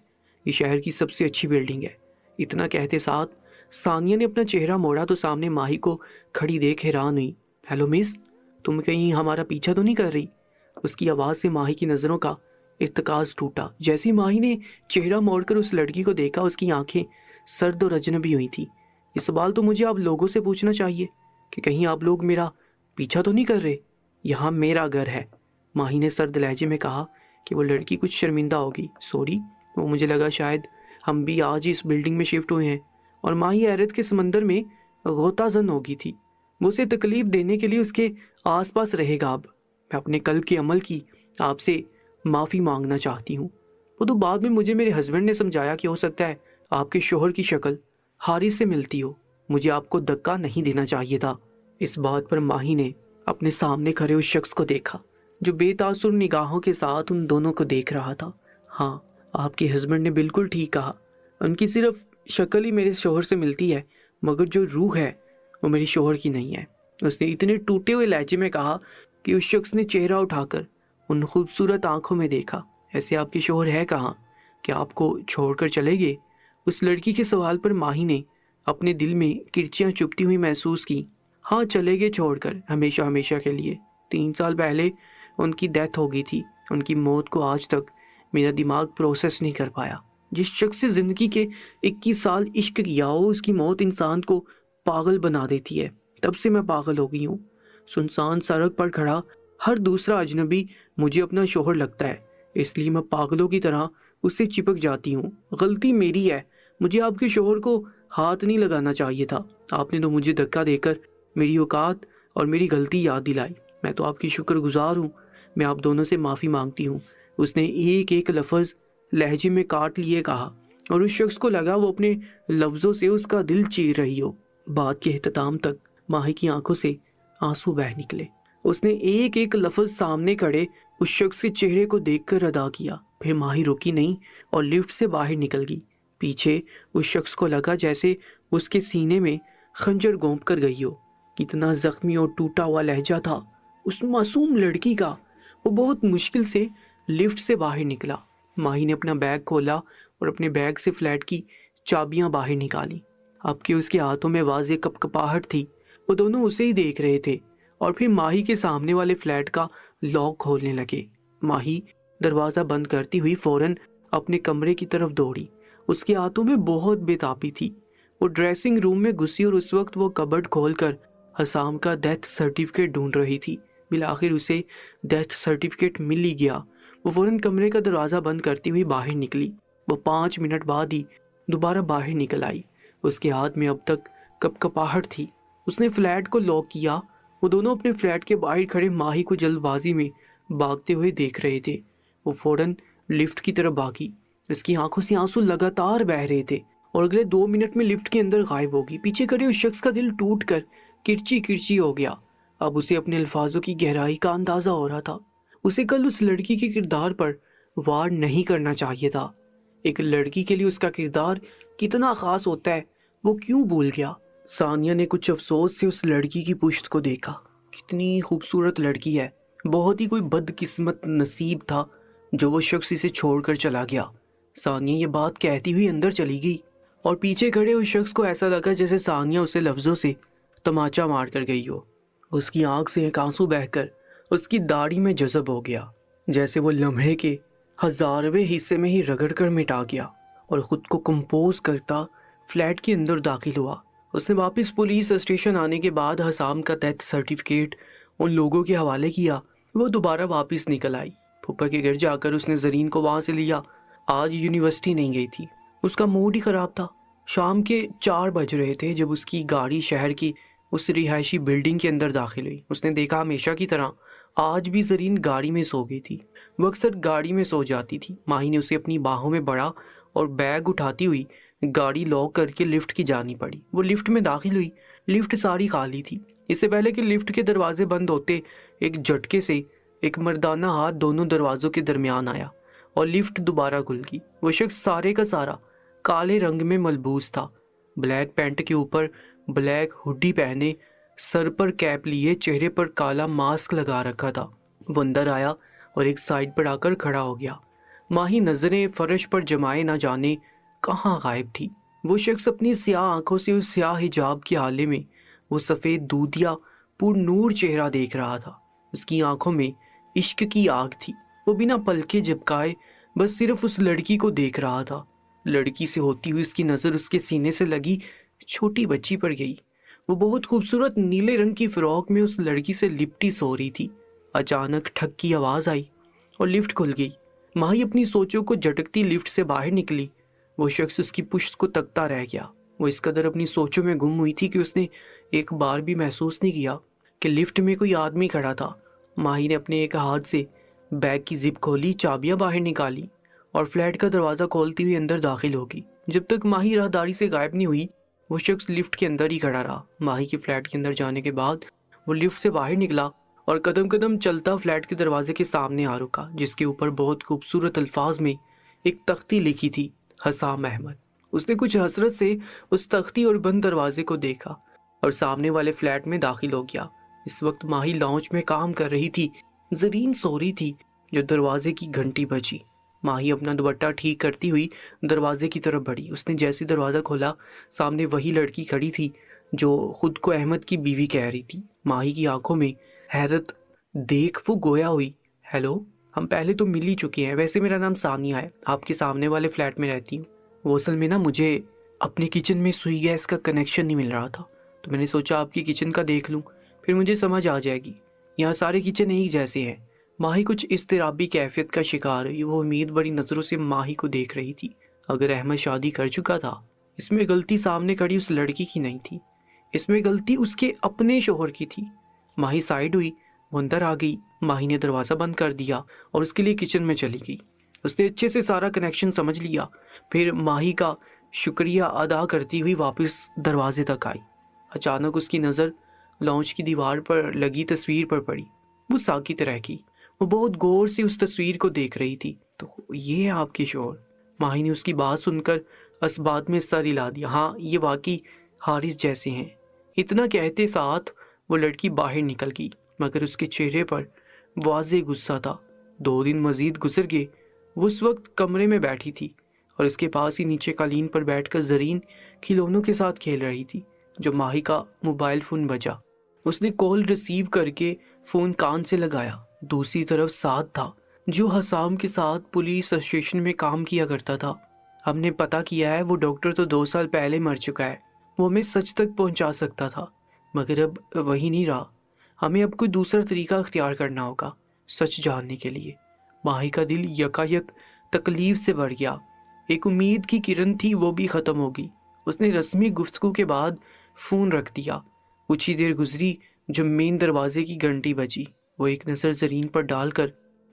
یہ شہر کی سب سے اچھی بلڈنگ ہے۔ اتنا کہتے ساتھ ثانیہ نے اپنا چہرہ موڑا تو سامنے ماہی کو کھڑی دیکھ حیران ہوئی۔ ہیلو مس، تم کہیں ہمارا پیچھا تو نہیں کر رہی؟ اس کی آواز سے ماہی کی نظروں کا ارتکاز ٹوٹا۔ جیسے ماہی نے چہرہ موڑ کر اس لڑکی کو دیکھا اس کی آنکھیں سرد اور اجنبی ہوئی تھی۔ یہ سوال تو مجھے آپ لوگوں سے پوچھنا چاہیے کہ کہیں آپ لوگ میرا پیچھا تو نہیں کر رہے؟ یہاں میرا گھر ہے۔ ماہی نے سرد لہجے میں کہا کہ وہ لڑکی کچھ شرمندہ ہوگی۔ سوری، وہ مجھے لگا شاید ہم بھی آج ہی اس بلڈنگ میں شفٹ ہوئے ہیں۔ اور ماہی حیرت کے سمندر میں غوطہ زن ہوگی تھی۔ وہ اسے تکلیف دینے کے لیے اس کے آس پاس رہے گا۔ اب میں اپنے کل کے عمل کی آپ سے معافی مانگنا چاہتی ہوں۔ وہ تو بعد میں مجھے میرے ہسبینڈ نے سمجھایا کہ ہو سکتا ہے آپ کے شوہر کی شکل حارث سے ملتی ہو۔ مجھے آپ کو دھکا نہیں دینا چاہیے تھا۔ اس بات پر ماہی نے اپنے سامنے کھڑے اس شخص کو دیکھا جو بے تاثر نگاہوں کے ساتھ ان دونوں کو دیکھ رہا تھا۔ ہاں، آپ کے ہسبینڈ نے بالکل ٹھیک کہا، ان کی صرف شکل ہی میرے شوہر سے ملتی ہے، مگر جو روح ہے وہ میری شوہر کی نہیں ہے۔ اس نے اتنے ٹوٹے ہوئے لہجے میں کہا کہ اس شخص نے چہرہ اٹھا کر ان خوبصورت آنکھوں میں دیکھا۔ ایسے آپ کے شوہر ہے کہاں کہ آپ کو چھوڑ کر چلے گئے؟ اس لڑکی کے سوال پر ماہی نے اپنے دل میں کرچیاں چبھتی ہوئی محسوس کی۔ ہاں، چلے گئے چھوڑ کر، ہمیشہ ہمیشہ کے لیے۔ 3 سال پہلے ان کی ڈیتھ ہو گئی تھی۔ ان کی موت کو آج تک میرا دماغ پروسیس نہیں کر پایا۔ جس شخص سے زندگی کے 21 سال عشق کیا ہو، اس کی موت انسان کو پاگل بنا دیتی ہے۔ تب سے میں پاگل ہو گئی ہوں۔ سنسان سڑک پر کھڑا ہر دوسرا اجنبی مجھے اپنا شوہر لگتا ہے، اس لیے میں پاگلوں کی طرح اس سے چپک جاتی ہوں۔ غلطی میری ہے، مجھے آپ کے شوہر کو ہاتھ نہیں لگانا چاہیے تھا۔ آپ نے تو مجھے دھکا دے کر میری اوقات اور میری غلطی یاد دلائی۔ میں تو آپ کی شکر گزار ہوں۔ میں آپ دونوں سے معافی مانگتی ہوں۔ اس نے ایک ایک لفظ لہجے میں کاٹ لیے کہا اور اس شخص کو لگا وہ اپنے لفظوں سے اس کا دل چیر رہی ہو۔ بات کے اختتام تک ماہی کی آنکھوں سے آنسو بہہ نکلے۔ اس نے ایک ایک لفظ سامنے کھڑے اس شخص کے چہرے کو دیکھ کر ادا کیا۔ پھر ماہی رکی نہیں اور لفٹ سے باہر نکل گئی۔ پیچھے اس شخص کو لگا جیسے اس کے سینے میں خنجر گھونپ کر گئی ہو۔ کتنا زخمی اور ٹوٹا ہوا لہجہ تھا اس معصوم لڑکی کا۔ وہ بہت مشکل سے لفٹ سے باہر نکلا۔ ماہی نے اپنا بیگ کھولا اور اپنے بیگ سے فلیٹ کی چابیاں باہر نکالی۔ اب کہ اس کے ہاتھوں میں واضح کپکپاہٹ تھی، وہ دونوں اسے ہی دیکھ رہے تھے اور پھر ماہی کے سامنے والے فلیٹ کا لاک کھولنے لگے۔ ماہی دروازہ بند کرتی ہوئی فوراً اپنے کمرے کی طرف دوڑی۔ اس کے ہاتھوں میں بہت بے تابی تھی۔ وہ ڈریسنگ روم میں گھسی اور اس وقت وہ کبرڈ کھول کر حسام کا ڈیتھ سرٹیفکیٹ ڈھونڈ رہی تھی۔ بالآخر اسے ڈیتھ سرٹیفکیٹ مل ہی گیا۔ وہ فوراً کمرے کا دروازہ بند کرتی ہوئی باہر نکلی۔ وہ 5 منٹ بعد ہی دوبارہ باہر نکل آئی۔ اس کے ہاتھ میں اب تک کپکپاہٹ تھی۔ اس نے فلیٹ کو لاک کیا۔ وہ دونوں اپنے فلیٹ کے باہر کھڑے ماہی کو جلد بازی میں بھاگتے ہوئے دیکھ رہے تھے۔ وہ فوراً لفٹ کی طرف بھاگی۔ اس کی آنکھوں سے آنسو لگاتار بہہ رہے تھے اور اگلے 2 منٹ میں لفٹ کے اندر غائب ہوگی۔ پیچھے کھڑے اس شخص کا دل ٹوٹ کر کرچی کرچی ہو گیا۔ اب اسے اپنے الفاظوں کی گہرائی کا اندازہ ہو رہا تھا۔ اسے کل اس لڑکی کے کردار پر وار نہیں کرنا چاہیے تھا۔ ایک لڑکی کے لیے اس کا کردار کتنا خاص ہوتا ہے وہ کیوں بھول گیا؟ ثانیہ نے کچھ افسوس سے اس لڑکی کی پشت کو دیکھا۔ کتنی خوبصورت لڑکی ہے۔ بہت ہی کوئی بد قسمت نصیب تھا جو وہ شخص اسے چھوڑ کر چلا گیا۔ ثانیہ یہ بات کہتی ہوئی اندر چلی گئی اور پیچھے کھڑے اس شخص کو ایسا لگا جیسے ثانیہ اسے لفظوں سے تماچا مار کر گئی ہو۔ اس کی آنکھ سے ایک آنسو بہہ کر اس کی داڑھی میں جذب ہو گیا، جیسے وہ لمحے کے 1000ویں حصے میں ہی رگڑ کر مٹا گیا اور خود کو کمپوز کرتا فلیٹ کے اندر داخل ہوا۔ اس نے واپس پولیس اسٹیشن آنے کے بعد حسام کا ڈیتھ سرٹیفکیٹ ان لوگوں کے حوالے کیا۔ وہ دوبارہ واپس نکل آئی۔ پھپھا کے گھر جا کر اس نے زرین کو وہاں سے لیا۔ آج یونیورسٹی نہیں گئی تھی۔ اس کا موڈ ہی خراب تھا۔ شام کے 4 بج رہے تھے جب اس کی گاڑی شہر کی اس رہائشی بلڈنگ کے اندر داخل ہوئی۔ اس نے دیکھا ہمیشہ کی طرح آج بھی زرین گاڑی میں سو گئی تھی۔ وہ اکثر گاڑی میں سو جاتی تھی۔ ماہی نے اسے اپنی باہوں میں بڑھا اور بیگ اٹھاتی ہوئی گاڑی لاک کر کے لفٹ کی جانب بڑھی۔ وہ لفٹ میں داخل ہوئی۔ لفٹ ساری خالی تھی۔ اس سے پہلے کہ لفٹ کے دروازے بند ہوتے، ایک جھٹکے سے ایک مردانہ ہاتھ دونوں دروازوں کے درمیان آیا اور لفٹ دوبارہ کھل گئی۔ وہ شخص سارے کا سارا کالے رنگ میں ملبوس تھا۔ بلیک پینٹ کے اوپر بلیک ہوڈی پہنے، سر پر کیپ لیے، چہرے پر کالا ماسک لگا رکھا تھا۔ وہ اندر آیا اور ایک سائڈ پر آ کر کھڑا ہو گیا۔ ماہی نظریں فرش پر جمائے نہ جانے کہاں غائب تھی۔ وہ شخص اپنی سیاہ آنکھوں سے اس سیاہ حجاب کے حالے میں وہ سفید دودھیا پر نور چہرہ دیکھ رہا تھا۔ اس کی آنکھوں میں عشق کی آگ تھی۔ وہ بنا پلکیں جھپکائے بس صرف اس لڑکی کو دیکھ رہا تھا۔ لڑکی سے ہوتی ہوئی اس کی نظر اس کے سینے سے لگی چھوٹی بچی پر گئی۔ وہ بہت خوبصورت نیلے رنگ کی فراک میں اس لڑکی سے لپٹی سو رہی تھی۔ اچانک ٹھک کی آواز آئی اور لفٹ کھل گئی۔ ماہی اپنی سوچوں کو جھٹکتی لفٹ سے باہر نکلی۔ وہ شخص اس کی پشت کو تکتا رہ گیا۔ وہ اس قدر اپنی سوچوں میں گم ہوئی تھی کہ اس نے ایک بار بھی محسوس نہیں کیا کہ لفٹ میں کوئی آدمی کھڑا تھا۔ ماہی نے اپنے ایک ہاتھ سے بیگ کی زپ کھولی، چابیاں باہر نکالی اور فلیٹ کا دروازہ کھولتی ہوئی اندر داخل ہوگی۔ جب تک ماہی راہداری سے غائب نہیں ہوئی وہ شخص لفٹ کے اندر ہی کھڑا رہا۔ ماہی کے فلیٹ کے اندر جانے کے بعد وہ لفٹ سے باہر نکلا اور قدم قدم چلتا فلیٹ کے دروازے کے سامنے آ رکا، جس کے اوپر بہت خوبصورت الفاظ میں ایک تختی لکھی تھی، حسام احمد۔ اس نے کچھ حسرت سے اس تختی اور بند دروازے کو دیکھا اور سامنے والے فلیٹ میں داخل ہو گیا۔ اس وقت ماہی لاؤنج میں کام کر رہی تھی۔ زرین سو رہی تھی جو دروازے کی گھنٹی بجی۔ ماہی اپنا دوپٹہ ٹھیک کرتی ہوئی دروازے کی طرف بڑھی۔ اس نے جیسے دروازہ کھولا سامنے وہی لڑکی کھڑی تھی جو خود کو احمد کی بیوی کہہ رہی تھی۔ ماہی کی آنکھوں میں حیرت دیکھ وہ گویا ہوئی، ہیلو، ہم پہلے تو مل ہی چکے ہیں، ویسے میرا نام ثانیہ ہے، آپ کے سامنے والے فلیٹ میں رہتی ہوں۔ وہ اصل میں مجھے اپنے کچن میں سوئی گیس کا کنیکشن نہیں مل رہا تھا، تو میں نے سوچا آپ کی کچن کا دیکھ لوں، پھر مجھے سمجھ آ جائے گی، یہاں سارے کچن ایک جیسے ہیں۔ ماہی کچھ اضطرابی کیفیت کا شکار ہوئی۔ وہ امید بڑی نظروں سے ماہی کو دیکھ رہی تھی۔ اگر احمد شادی کر چکا تھا، اس میں غلطی سامنے کھڑی اس لڑکی کی نہیں تھی، اس میں غلطی اس کے اپنے شوہر کی تھی۔ ماہی سائیڈ ہوئی، وہ اندر آ گئی۔ ماہی نے دروازہ بند کر دیا اور اس کے لیے کچن میں چلی گئی۔ اس نے اچھے سے سارا کنیکشن سمجھ لیا، پھر ماہی کا شکریہ ادا کرتی ہوئی واپس دروازے تک آئی۔ اچانک اس کی نظر لانچ کی دیوار پر لگی تصویر پر پڑی۔ وہ ساکت رہ گئی، وہ بہت غور سے اس تصویر کو دیکھ رہی تھی۔ تو یہ ہے آپ کے شوہر؟ ماہی نے اس کی بات سن کر اسبات میں سر ہلا دیا۔ ہاں، یہ واقعی حارث جیسے ہیں۔ اتنا کہتے ساتھ وہ لڑکی باہر نکل گئی، مگر اس کے چہرے پر واضح غصہ تھا۔ 2 دن مزید گزر گئے۔ وہ اس وقت کمرے میں بیٹھی تھی اور اس کے پاس ہی نیچے قالین پر بیٹھ کر زرین کھلونوں کے ساتھ کھیل رہی تھی جو ماہی کا موبائل فون بجا۔ اس نے کال ریسیو کر کے فون کان سے لگایا۔ دوسری طرف سعد تھا جو حسام کے ساتھ پولیس اسٹیشن میں کام کیا کرتا تھا۔ ہم نے پتہ کیا ہے وہ ڈاکٹر تو 2 سال پہلے مر چکا ہے۔ وہ ہمیں سچ تک پہنچا سکتا تھا، مگر اب وہی نہیں رہا۔ ہمیں اب کوئی دوسرا طریقہ اختیار کرنا ہوگا سچ جاننے کے لیے۔ ماہی کا دل یکایک تکلیف سے بھر گیا۔ ایک امید کی کرن تھی، وہ بھی ختم ہو گئی۔ اس نے رسمی گفتگو کے بعد فون رکھ دیا۔ کچھ ہی دیر گزری جو مین دروازے کی گھنٹی بجی۔ وہ ایک نظر زرین پر ڈال کر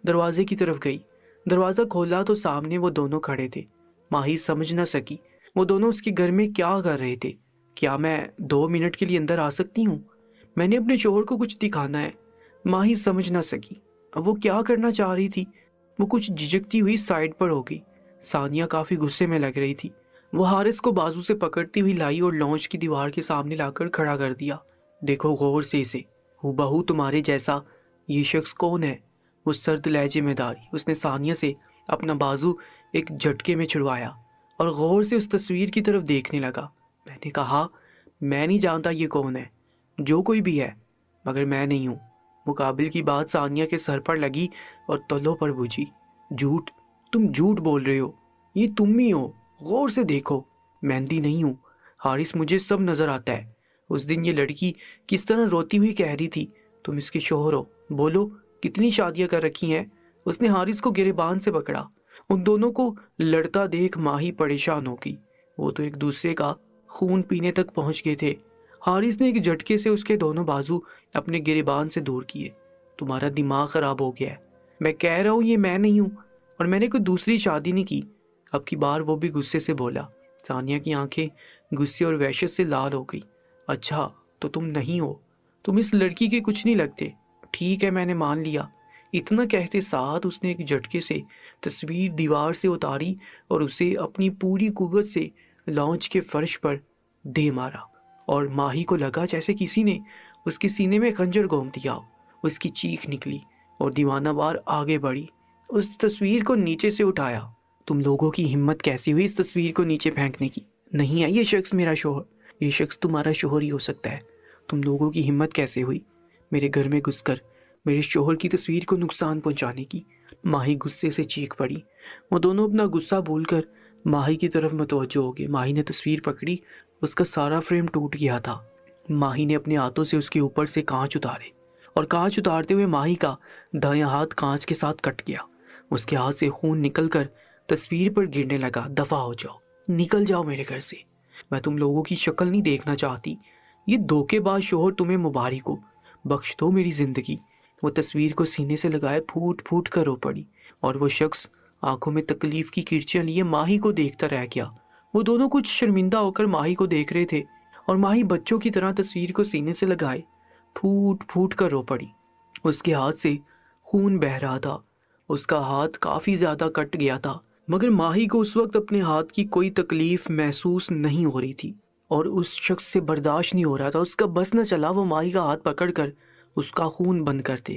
دروازے کی طرف گئی۔ دروازہ کھولا تو سامنے وہ دونوں کھڑے تھے۔ ماہی سمجھ نہ سکی وہ دونوں اس کے گھر میں کیا کر رہے تھے۔ کیا میں 2 منٹ کے لیے اندر آ سکتی ہوں؟ میں نے اپنے شوہر کو کچھ دکھانا ہے۔ ماہی سمجھ نہ سکی وہ کیا کرنا چاہ رہی تھی۔ وہ کچھ جھجکتی ہوئی سائڈ پر ہو گئی۔ ثانیہ کافی غصے میں لگ رہی تھی۔ وہ حارث کو بازو سے پکڑتی ہوئی لائی اور لانچ کی دیوار کے سامنے لا کر کھڑا کر دیا۔ دیکھو غور سے اسے، ہو تمہارے جیسا۔ یہ شخص کون ہے؟ وہ سرد لہجے میں داری۔ اس نے ثانیہ سے اپنا بازو ایک جھٹکے میں چھڑوایا اور غور سے اس تصویر کی طرف دیکھنے لگا۔ میں نے کہا میں نہیں جانتا یہ کون ہے، جو کوئی بھی ہے، مگر میں نہیں ہوں۔ مقابل کی بات ثانیہ کے سر پر لگی اور تلوں پر بجھی۔ جھوٹ، تم جھوٹ بول رہے ہو، یہ تم ہی ہو، غور سے دیکھو۔ مہندی نہیں ہوں حارث، مجھے سب نظر آتا ہے۔ اس دن یہ لڑکی کس طرح روتی ہوئی کہہ رہی تھی تم اس کے شوہر ہو، بولو کتنی شادیاں کر رکھی ہیں۔ اس نے حارث کو گریبان سے پکڑا۔ ان دونوں کو لڑتا دیکھ ماہی پریشان ہو گئی۔ وہ تو ایک دوسرے کا خون پینے تک پہنچ گئے تھے۔ حارث نے ایک جھٹکے سے اس کے دونوں بازو اپنے گریبان سے دور کیے۔ تمہارا دماغ خراب ہو گیا ہے، میں کہہ رہا ہوں یہ میں نہیں ہوں، اور میں نے کوئی دوسری شادی نہیں کی۔ اب کی بار وہ بھی غصے سے بولا۔ ثانیہ کی آنکھیں غصے اور وحشت سے لال ہو گئی۔ اچھا تو تم نہیں ہو، تم اس لڑکی کے کچھ نہیں لگتے۔ ٹھیک ہے، میں نے مان لیا۔ اتنا کہتے ساتھ اس نے ایک جھٹکے سے تصویر دیوار سے اتاری اور اسے اپنی پوری قوت سے لانچ کے فرش پر دے مارا، اور ماہی کو لگا جیسے کسی نے اس کے سینے میں خنجر گھونپ دیا۔ اس کی چیخ نکلی اور دیوانہ وار آگے بڑھی۔ اس تصویر کو نیچے سے اٹھایا۔ تم لوگوں کی ہمت کیسی ہوئی اس تصویر کو نیچے پھینکنے کی؟ نہیں ہے یہ شخص میرا شوہر، یہ شخص تمہارا شوہر ہی ہو سکتا ہے۔ تم لوگوں کی ہمت کیسے ہوئی میرے گھر میں گھس کر میرے شوہر کی تصویر کو نقصان پہنچانے کی؟ ماہی غصے سے چیخ پڑی۔ وہ دونوں اپنا غصہ بھول کر ماہی کی طرف متوجہ ہو گئے۔ ماہی نے تصویر پکڑی، اس کا سارا فریم ٹوٹ گیا تھا۔ ماہی نے اپنے ہاتھوں سے اس کے اوپر سے کانچ اتارے، اور کانچ اتارتے ہوئے ماہی کا دایاں ہاتھ کانچ کے ساتھ کٹ گیا۔ اس کے ہاتھ سے خون نکل کر تصویر پر گرنے لگا۔ دفع ہو جاؤ، نکل جاؤ میرے گھر سے، میں تم لوگوں کی شکل نہیں دیکھنا چاہتی۔ یہ دھوکے باز شوہر تمہیں مبارک ہو، بخش دو میری زندگی۔ وہ تصویر کو سینے سے لگائے پھوٹ پھوٹ کر رو پڑی، اور وہ شخص آنکھوں میں تکلیف کی کرچیاں لیے ماہی کو دیکھتا رہ گیا۔ وہ دونوں کچھ شرمندہ ہو کر ماہی کو دیکھ رہے تھے، اور ماہی بچوں کی طرح تصویر کو سینے سے لگائے پھوٹ پھوٹ کر رو پڑی۔ اس کے ہاتھ سے خون بہہ رہا تھا، اس کا ہاتھ کافی زیادہ کٹ گیا تھا، مگر ماہی کو اس وقت اپنے ہاتھ کی کوئی تکلیف محسوس نہیں ہو رہی تھی، اور اس شخص سے برداشت نہیں ہو رہا تھا۔ اس کا بس نہ چلا وہ ماہی کا ہاتھ پکڑ کر اس کا خون بند کرتے۔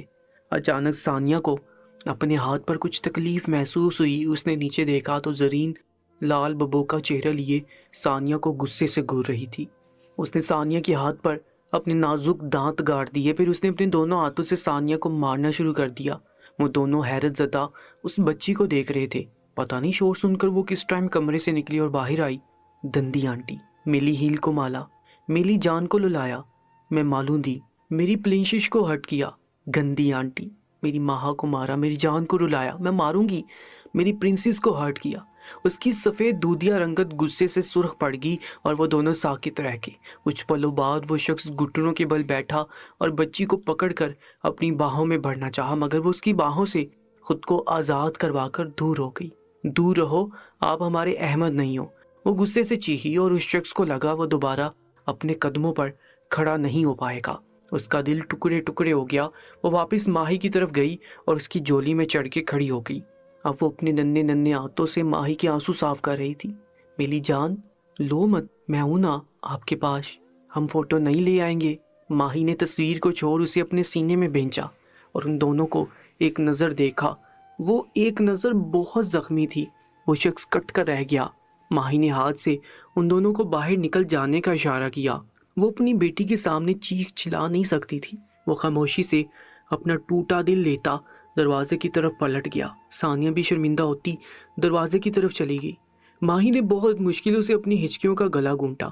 اچانک ثانیہ کو اپنے ہاتھ پر کچھ تکلیف محسوس ہوئی۔ اس نے نیچے دیکھا تو زرین لال ببو کا چہرہ لیے ثانیہ کو غصے سے گھور رہی تھی۔ اس نے ثانیہ کے ہاتھ پر اپنے نازک دانت گاڑ دیے، پھر اس نے اپنے دونوں ہاتھوں سے ثانیہ کو مارنا شروع کر دیا۔ وہ دونوں حیرت زدہ اس بچی کو دیکھ رہے تھے۔ پتہ نہیں شور سن کر وہ کس ٹائم کمرے سے نکلی اور باہر آئی۔ دندی آنٹی، میری ہیل کو مالا، میری جان کو للایا، میں مالوں دی، میری پلنشش کو ہٹ کیا۔ گندی آنٹی، میری ماں کو مارا، میری جان کو رلایا، میں ماروں گی، میری پرنسس کو ہرٹ کیا، اس کی سفید دودھیا رنگت غصے سے سرخ پڑ گئی اور وہ دونوں ساکت رہ گئے۔ کچھ پلوں بعد وہ شخص گھٹنوں کے بل بیٹھا اور بچی کو پکڑ کر اپنی باہوں میں بھرنا چاہا، مگر وہ اس کی باہوں سے خود کو آزاد کروا کر دور ہو گئی۔ دور رہو، آپ ہمارے احمد نہیں ہو، وہ غصے سے چیخی اور اس شخص کو لگا وہ دوبارہ اپنے قدموں پر کھڑا نہیں ہو پائے گا۔ اس کا دل ٹکڑے ٹکڑے ہو گیا۔ وہ واپس ماہی کی طرف گئی اور اس کی جولی میں چڑھ کے کھڑی ہو گئی۔ اب وہ اپنے ننھے ننھے ہاتھوں سے ماہی کے آنسو صاف کر رہی تھی۔ میری جان، لو مت، میں ہوں نا آپ کے پاس، ہم فوٹو نہیں لے آئیں گے۔ ماہی نے تصویر کو چھوڑ اسے اپنے سینے میں بھینچا اور ان دونوں کو ایک نظر دیکھا۔ وہ ایک نظر بہت زخمی تھی۔ وہ شخص کٹ کر رہ گیا۔ ماہی نے ہاتھ سے ان دونوں کو باہر نکل جانے کا اشارہ کیا۔ وہ اپنی بیٹی کے سامنے چیخ چلا نہیں سکتی تھی۔ وہ خاموشی سے اپنا ٹوٹا دل لیتا دروازے کی طرف پلٹ گیا۔ ثانیہ بھی شرمندہ ہوتی دروازے کی طرف چلی گئی۔ ماہی نے بہت مشکلوں سے اپنی ہچکیوں کا گلا گھونٹا۔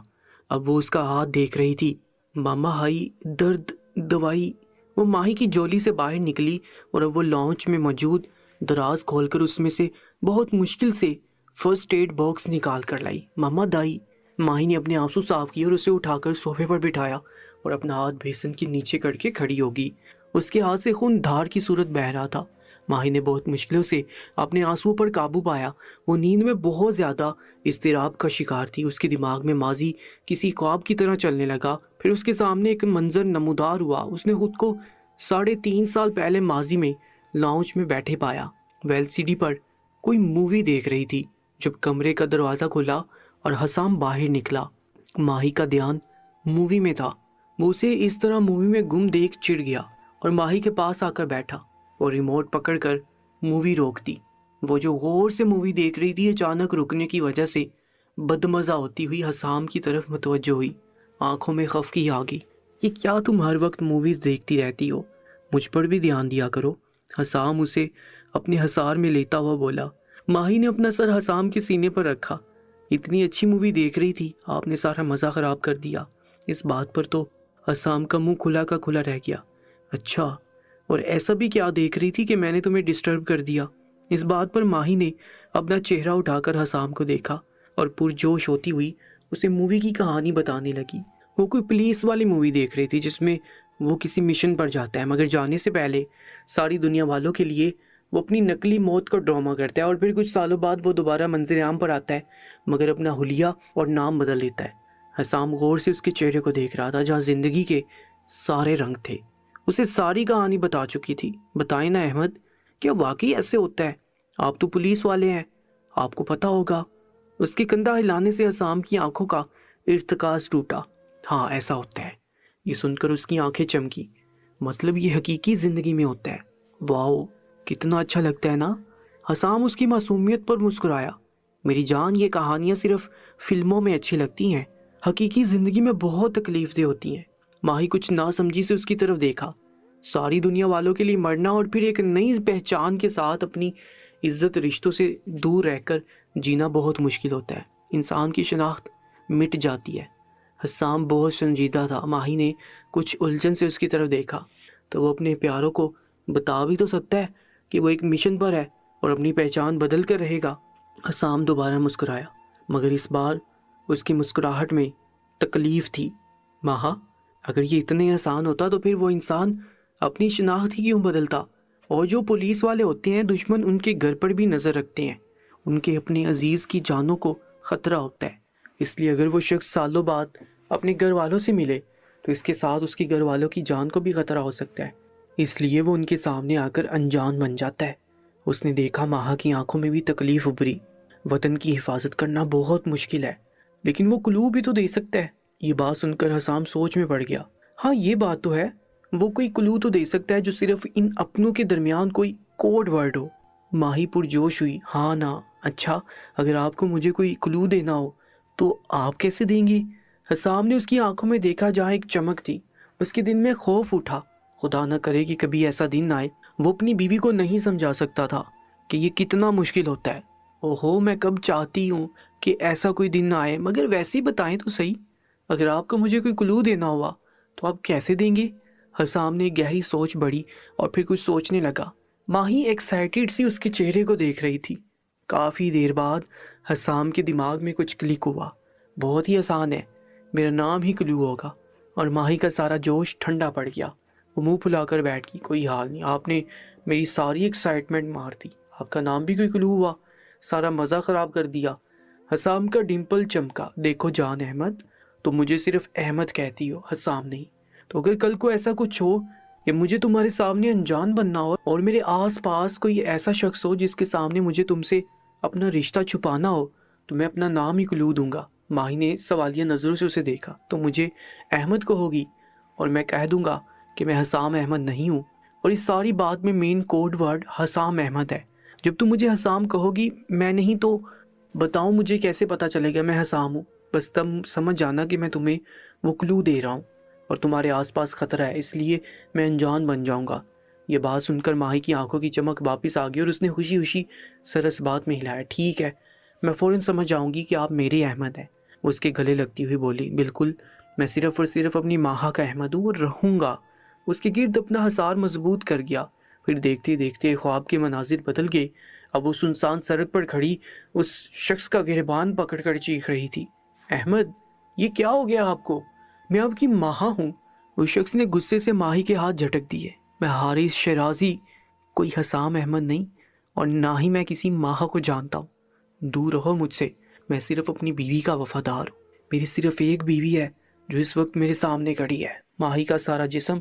اب وہ اس کا ہاتھ دیکھ رہی تھی۔ ماما ہائی، درد، دوائی۔ وہ ماہی کی جولی سے باہر نکلی اور اب وہ لاؤنج میں موجود دراز کھول کر اس میں سے بہت مشکل سے فرسٹ ایڈ باکس نکال کر لائی۔ ماما دائی۔ ماہی نے اپنے آنسو صاف کیے اور اسے اٹھا کر صوفے پر بٹھایا اور اپنا ہاتھ بیسن کے نیچے کر کے کھڑی ہوگی۔ اس کے ہاتھ سے خون دھار کی صورت بہہ رہا تھا۔ ماہی نے بہت مشکلوں سے اپنے آنسوؤں پر قابو پایا۔ وہ نیند میں بہت زیادہ اضطراب کا شکار تھی۔ اس کے دماغ میں ماضی کسی خواب کی طرح چلنے لگا۔ پھر اس کے سامنے ایک منظر نمودار ہوا۔ اس نے خود کو 3.5 سال پہلے ماضی میں لاؤنج میں بیٹھے پایا۔ وہ LCD پر کوئی مووی دیکھ رہی تھی جب کمرے کا دروازہ کھلا اور حسام باہر نکلا۔ ماہی کا دھیان مووی میں تھا۔ وہ اسے اس طرح مووی میں گم دیکھ چڑ گیا اور ماہی کے پاس آ کر بیٹھا اور ریموٹ پکڑ کر مووی روک دی۔ وہ جو غور سے مووی دیکھ رہی تھی اچانک رکنے کی وجہ سے بدمزہ ہوتی ہوئی حسام کی طرف متوجہ ہوئی۔ آنکھوں میں خفگی آ گئی۔ یہ کیا تم ہر وقت موویز دیکھتی رہتی ہو؟ مجھ پر بھی دھیان دیا کرو۔ حسام اسے اپنے حصار میں لیتا ہوا بولا۔ ماہی نے اپنا سر حسام کے سینے پر رکھا۔ اتنی اچھی مووی دیکھ رہی تھی، آپ نے سارا مزہ خراب کر دیا۔ اس بات پر تو حسام کا منہ کھلا کا کھلا رہ گیا۔ اچھا، اور ایسا بھی کیا دیکھ رہی تھی کہ میں نے تمہیں ڈسٹرب کر دیا؟ اس بات پر ماہی نے اپنا چہرہ اٹھا کر حسام کو دیکھا اور پرجوش ہوتی ہوئی اسے مووی کی کہانی بتانے لگی۔ وہ کوئی پولیس والی مووی دیکھ رہی تھی جس میں وہ کسی مشن پر جاتا ہے، مگر جانے سے پہلے ساری دنیا والوں کے لیے وہ اپنی نقلی موت کا ڈرامہ کرتا ہے اور پھر کچھ سالوں بعد وہ دوبارہ منظر عام پر آتا ہے مگر اپنا حلیہ اور نام بدل دیتا ہے۔ حسام غور سے اس کے چہرے کو دیکھ رہا تھا جہاں زندگی کے سارے رنگ تھے۔ اسے ساری کہانی بتا چکی تھی۔ بتائیں نا احمد، کیا واقعی ایسے ہوتا ہے؟ آپ تو پولیس والے ہیں، آپ کو پتا ہوگا۔ اس کے کندھا ہلانے سے حسام کی آنکھوں کا ارتکاز ٹوٹا۔ ہاں، ایسا ہوتا ہے۔ یہ سن کر اس کی آنکھیں چمکی۔ مطلب یہ حقیقی زندگی میں ہوتا ہے؟ واو، کتنا اچھا لگتا ہے نا؟ حسام اس کی معصومیت پر مسکرایا۔ میری جان، یہ کہانیاں صرف فلموں میں اچھی لگتی ہیں، حقیقی زندگی میں بہت تکلیف دہ ہوتی ہیں۔ ماہی کچھ ناسمجھی سے اس کی طرف دیکھا۔ ساری دنیا والوں کے لیے مرنا اور پھر ایک نئی پہچان کے ساتھ اپنی عزت رشتوں سے دور رہ کر جینا بہت مشکل ہوتا ہے۔ انسان کی شناخت مٹ جاتی ہے۔ حسام بہت سنجیدہ تھا۔ ماہی نے کچھ الجھن سے اس کی طرف دیکھا۔ تو وہ اپنے پیاروں کو بتا بھی تو سکتا ہے کہ وہ ایک مشن پر ہے اور اپنی پہچان بدل کر رہے گا۔ حسام دوبارہ مسکرایا، مگر اس بار اس کی مسکراہٹ میں تکلیف تھی۔ ماہا، اگر یہ اتنے آسان ہوتا تو پھر وہ انسان اپنی شناخت ہی کیوں بدلتا؟ اور جو پولیس والے ہوتے ہیں، دشمن ان کے گھر پر بھی نظر رکھتے ہیں، ان کے اپنے عزیز کی جانوں کو خطرہ ہوتا ہے۔ اس لیے اگر وہ شخص سالوں بعد اپنے گھر والوں سے ملے تو اس کے ساتھ اس کے گھر والوں کی جان کو بھی خطرہ ہو سکتا ہے۔ اس لیے وہ ان کے سامنے آ کر انجان بن جاتا ہے۔ اس نے دیکھا ماہا کی آنکھوں میں بھی تکلیف ابھری۔ وطن کی حفاظت کرنا بہت مشکل ہے، لیکن وہ کلو بھی تو دے سکتا ہے۔ یہ بات سن کر حسام سوچ میں پڑ گیا۔ ہاں، یہ بات تو ہے، وہ کوئی کلو تو دے سکتا ہے جو صرف ان اپنوں کے درمیان کوئی کوڈ ورڈ ہو۔ ماہی پرجوش ہوئی۔ ہاں نا، اچھا، اگر آپ کو مجھے کوئی کلو دینا ہو تو آپ کیسے دیں گی؟ حسام نے اس کی آنکھوں میں دیکھا جہاں ایک چمک تھی۔ اس کے دل میں خوف اٹھا۔ خدا نہ کرے کہ کبھی ایسا دن آئے۔ وہ اپنی بیوی کو نہیں سمجھا سکتا تھا کہ یہ کتنا مشکل ہوتا ہے۔ اوہو، میں کب چاہتی ہوں کہ ایسا کوئی دن آئے، مگر ویسے ہی بتائیں تو صحیح، اگر آپ کو مجھے کوئی کلو دینا ہوا تو آپ کیسے دیں گے؟ حسام نے گہری سوچ بڑھی اور پھر کچھ سوچنے لگا۔ ماہی ایکسائٹیڈ سی اس کے چہرے کو دیکھ رہی تھی۔ کافی دیر بعد حسام کے دماغ میں کچھ کلک ہوا۔ بہت ہی آسان ہے، میرا نام ہی کلو ہوگا، اور ماہی کا سارا جوش ٹھنڈا پڑ گیا۔ وہ منہ پھلا کر بیٹھ گئی۔ کوئی حال نہیں، آپ نے میری ساری ایکسائٹمنٹ مار دی، آپ کا نام بھی کوئی کلو ہوا، سارا مزہ خراب کر دیا۔ حسام کا ڈمپل چمکا۔ دیکھو جان احمد، تم مجھے صرف احمد کہتی ہو، حسام نہیں۔ تو اگر کل کو ایسا کچھ ہو کہ مجھے تمہارے سامنے انجان بننا ہو اور میرے آس پاس کوئی ایسا شخص ہو جس کے سامنے مجھے تم سے اپنا رشتہ چھپانا ہو، تو میں اپنا نام ہی کلو دوں گا۔ ماہی نے سوالیہ نظروں سے اسے دیکھا۔ تو مجھے احمد کہو گی اور میں کہہ دوں گا کہ میں حسام احمد نہیں ہوں، اور اس ساری بات میں مین کوڈ ورڈ حسام احمد ہے۔ جب تم مجھے حسام کہو گی میں نہیں، تو بتاؤ مجھے کیسے پتا چلے گا میں حسام ہوں؟ بس تم سمجھ جانا کہ میں تمہیں وہ کلو دے رہا ہوں، اور تمہارے آس پاس خطرہ ہے، اس لیے میں انجان بن جاؤں گا۔ یہ بات سن کر ماہی کی آنکھوں کی چمک واپس آ گئی اور اس نے خوشی خوشی سر اس بات میں ہلایا۔ ٹھیک ہے، میں فوراً سمجھ جاؤں گی کہ آپ میرے احمد ہیں۔ وہ اس کے گلے لگتی ہوئی بولی، بالکل، میں صرف اور صرف اپنی ماہا کا احمد ہوں اور رہوں گا۔ اس کے گرد اپنا حصار مضبوط کر گیا۔ پھر دیکھتے دیکھتے خواب کے مناظر بدل گئے۔ اب وہ سنسان سڑک پر کھڑی اس شخص کا گریبان پکڑ کر چیخ رہی تھی، احمد یہ کیا ہو گیا آپ کو؟ میں آپ کی ماہا ہوں۔ اس شخص نے غصے سے ماہی کے ہاتھ جھٹک دیے۔ میں حارث شیرازی کوئی حسام احمد نہیں، اور نہ ہی میں کسی ماہا کو جانتا ہوں۔ دور رہو مجھ سے، میں صرف اپنی بیوی کا وفادار ہوں۔ میری صرف ایک بیوی ہے جو اس وقت میرے سامنے کھڑی ہے۔ ماہی کا سارا جسم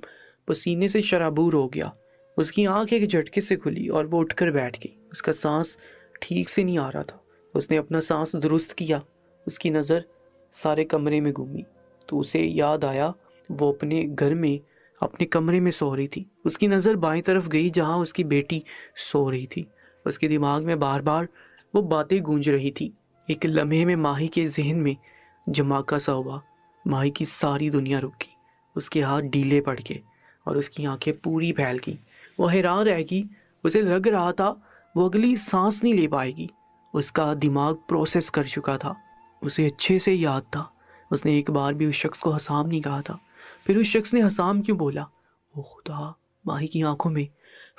پسینے سے شرابور ہو گیا۔ اس کی آنکھ ایک جھٹکے سے کھلی اور وہ اٹھ کر بیٹھ گئی۔ اس کا سانس ٹھیک سے نہیں آ رہا تھا۔ اس نے اپنا سانس درست کیا۔ اس کی نظر سارے کمرے میں گھومی تو اسے یاد آیا وہ اپنے گھر میں اپنے کمرے میں سو رہی تھی۔ اس کی نظر بائیں طرف گئی جہاں اس کی بیٹی سو رہی تھی۔ اس کے دماغ میں بار بار وہ باتیں گونج رہی تھی۔ ایک لمحے میں ماہی کے ذہن میں جھماکا سا ہوا۔ ماہی کی ساری دنیا رک گئی۔ اس کے ہاتھ ڈھیلے پڑ گئے اور اس کی آنکھیں پوری پھیل گئیں۔ وہ حیران رہ گئی۔ اسے لگ رہا تھا وہ اگلی سانس نہیں لے پائے گی۔ اس کا دماغ پروسیس کر چکا تھا۔ اسے اچھے سے یاد تھا اس نے ایک بار بھی اس شخص کو حسام نہیں کہا تھا۔ پھر اس شخص نے حسام کیوں بولا؟ او خدا! ماہی کی آنکھوں میں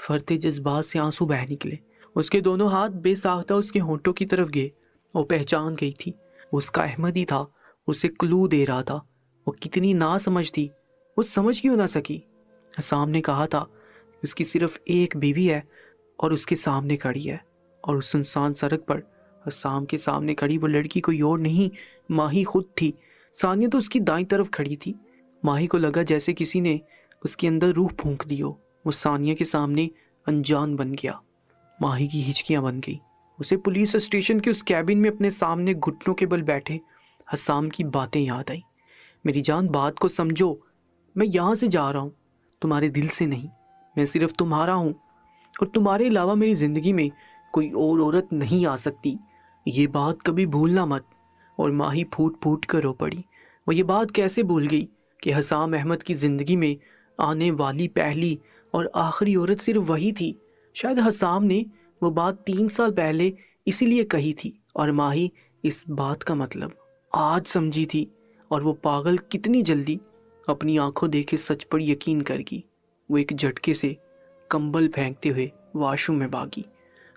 فرتے جذبات سے آنسو بہہ نکلے۔ اس کے دونوں ہاتھ بے ساختہ اس کے ہونٹوں کی طرف گئے۔ وہ پہچان گئی تھی، اس کا احمد ہی تھا، اسے کلو دے رہا تھا۔ وہ کتنی نا سمجھ تھی، وہ سمجھ کیوں نہ سکی؟ حسام نے کہا تھا اس کی صرف ایک بیوی ہے اور اس کے سامنے کھڑی ہے، اور اس سنسان سڑک پر حسام کے سامنے کھڑی وہ لڑکی کوئی اور نہیں، ماہی خود تھی۔ ثانیہ تو اس کی دائیں طرف کھڑی تھی۔ ماہی کو لگا جیسے کسی نے اس کے اندر روح پھونک دی ہو۔ وہ ثانیہ کے سامنے انجان بن گیا۔ ماہی کی ہچکیاں بن گئی۔ اسے پولیس اسٹیشن کے اس کیبن میں اپنے سامنے گھٹنوں کے بل بیٹھے حسام کی باتیں یاد آئیں۔ میری جان بات کو سمجھو، میں یہاں سے جا رہا ہوں، تمہارے دل سے نہیں۔ میں صرف تمہارا ہوں، اور تمہارے علاوہ میری زندگی میں کوئی اور عورت نہیں آ سکتی، یہ بات کبھی بھولنا مت۔ اور ماہی پھوٹ پھوٹ کر رو پڑی۔ وہ یہ بات کیسے بھول گئی کہ حسام احمد کی زندگی میں آنے والی پہلی اور آخری عورت صرف وہی تھی۔ شاید حسام نے وہ بات 3 سال پہلے اسی لیے کہی تھی، اور ماہی اس بات کا مطلب آج سمجھی تھی، اور وہ پاگل کتنی جلدی اپنی آنکھوں دیکھے سچ پر یقین کر گئی۔ وہ ایک جھٹکے سے کمبل پھینکتے ہوئے واش روم میں بھاگی۔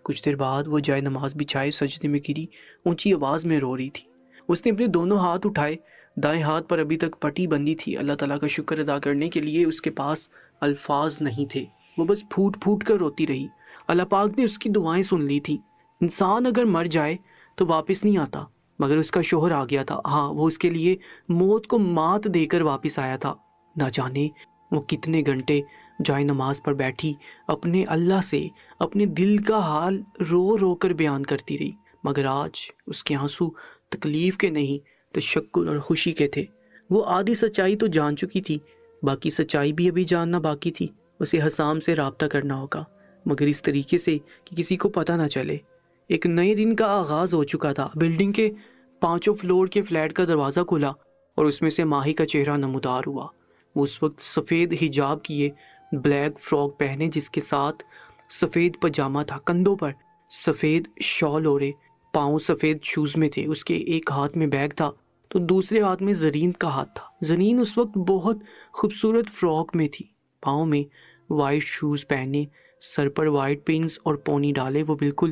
کچھ دیر بعد وہ جائے نماز بچھائے سجدے میں گری اونچی آواز میں رو رہی تھی۔ اس نے اپنے دونوں ہاتھ اٹھائے، دائیں ہاتھ پر ابھی تک پٹی بندھی تھی۔ اللہ تعالیٰ کا شکر ادا کرنے کے لیے اس کے پاس الفاظ نہیں تھے۔ وہ بس پھوٹ پھوٹ کر روتی رہی۔ اللہ پاک نے اس کی دعائیں سن لی تھی۔ انسان اگر مر جائے تو واپس نہیں آتا، مگر اس کا شوہر آ گیا تھا۔ ہاں، وہ اس کے لیے موت کو مات دے کر واپس آیا تھا۔ نہ جانے وہ کتنے گھنٹے جائے نماز پر بیٹھی اپنے اللہ سے اپنے دل کا حال رو رو کر بیان کرتی رہی، مگر آج اس کے آنسو تکلیف کے نہیں، تشکر اور خوشی کے تھے۔ وہ آدھی سچائی تو جان چکی تھی، باقی سچائی بھی ابھی جاننا باقی تھی۔ اسے حسام سے رابطہ کرنا ہوگا، مگر اس طریقے سے کہ کسی کو پتہ نہ چلے۔ ایک نئے دن کا آغاز ہو چکا تھا۔ بلڈنگ کے 5 فلور کے فلیٹ کا دروازہ کھلا اور اس میں سے ماہی کا چہرہ نمودار ہوا۔ وہ اس وقت سفید حجاب کیے بلیک فراک پہنے، جس کے ساتھ سفید پاجامہ تھا، کندھوں پر سفید شال اوڑھے، پاؤں سفید شوز میں تھے۔ اس کے ایک ہاتھ میں بیگ تھا تو دوسرے ہاتھ میں زرین کا ہاتھ تھا۔ زرین اس وقت بہت خوبصورت فراک میں تھی، پاؤں میں وائٹ شوز پہنے، سر پر وائٹ پنس اور پونی ڈالے۔ وہ بالکل